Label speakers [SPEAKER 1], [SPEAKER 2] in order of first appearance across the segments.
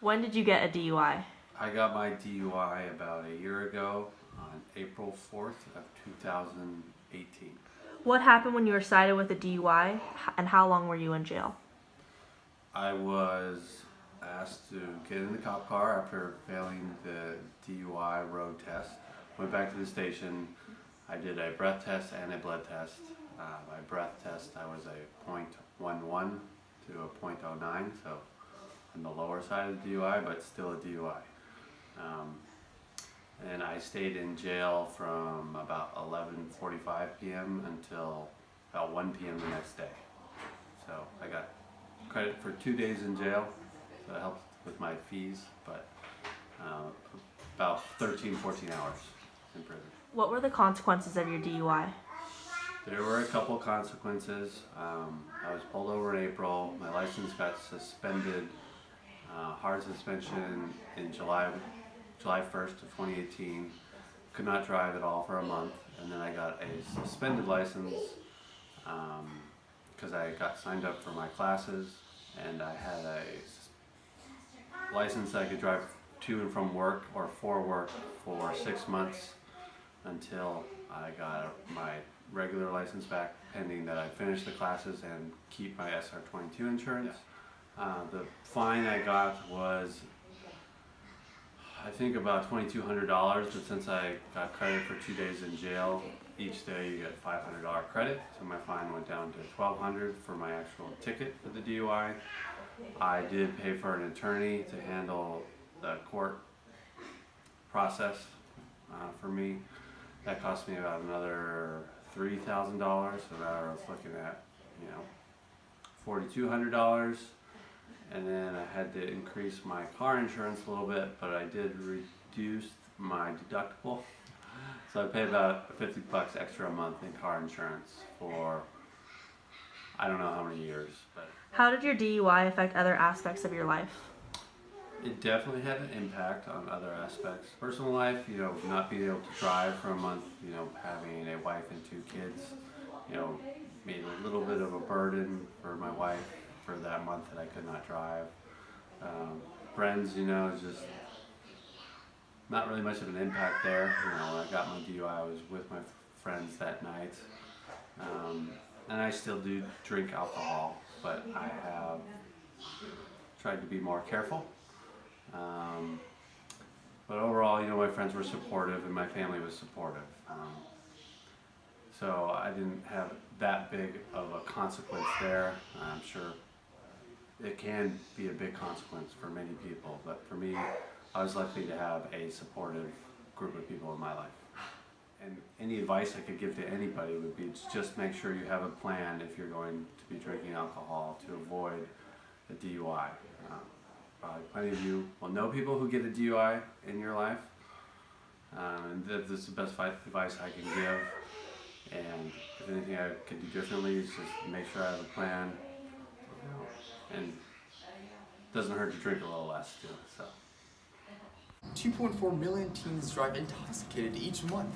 [SPEAKER 1] When did you get a DUI?
[SPEAKER 2] I got my DUI about a year ago on April 4th of 2018.
[SPEAKER 1] What happened when you were cited with a DUI, and how long were you in jail?
[SPEAKER 2] I was asked to get in the cop car after failing the DUI road test. Went back to the station. I did a breath test and a blood test. My breath test, I was a .11 to a .09, so on the lower side of the DUI, but still a DUI. And I stayed in jail from about 11:45 p.m. until about 1 p.m. the next day. So I got credit for 2 days in jail, so it helped with my fees, but about 13, 14 hours in prison.
[SPEAKER 1] What were the consequences of your DUI?
[SPEAKER 2] There were a couple consequences. I was pulled over in April. My license got suspended, hard suspension in July 1st of 2018. Could not drive at all for a month, and then I got a suspended license because I got signed up for my classes, and I had a license that I could drive to and from work or for work for 6 months until I got my regular license back, pending that I finish the classes and keep my SR22 insurance. The fine I got was, I think, about $2,200, but since I got credit for 2 days in jail, each day you get $500 credit, so my fine went down to $1,200 for my actual ticket for the DUI. I did pay for an attorney to handle the court process for me. That cost me about another $3,000, so now I was looking at, $4,200. And then I had to increase my car insurance a little bit, but I did reduce my deductible. So I pay about $50 extra a month in car insurance for I don't know how many years. But
[SPEAKER 1] How did your DUI affect other aspects of your life?
[SPEAKER 2] it definitely had an impact on other aspects. Personal life, not being able to drive for a month, having a wife and 2 kids, made a little bit of a burden for my wife for that month that I could not drive. Friends, just not really much of an impact there. When I got my DUI, I was with my friends that night. And I still do drink alcohol, but I have tried to be more careful. But overall, my friends were supportive and my family was supportive. So I didn't have that big of a consequence there. I'm sure it can be a big consequence for many people, but for me, I was lucky to have a supportive group of people in my life. And any advice I could give to anybody would be to just make sure you have a plan if you're going to be drinking alcohol to avoid a DUI. Probably plenty of you will know people who get a DUI in your life, and this is the best advice I can give. And if anything I could do differently is just make sure I have a plan, and it doesn't hurt to drink a little less too. So
[SPEAKER 3] 2.4 million teens drive intoxicated each month.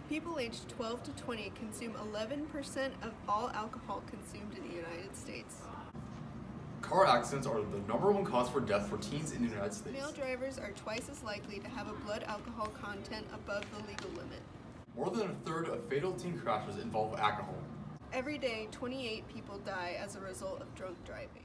[SPEAKER 4] People aged 12 to 20 consume 11% of all alcohol consumed in the United States.
[SPEAKER 3] Car accidents are the #1 cause for death for teens in the United States.
[SPEAKER 4] Male drivers are twice as likely to have a blood alcohol content above the legal limit.
[SPEAKER 3] More than a third of fatal teen crashes involve alcohol.
[SPEAKER 4] Every day, 28 people die as a result of drunk driving.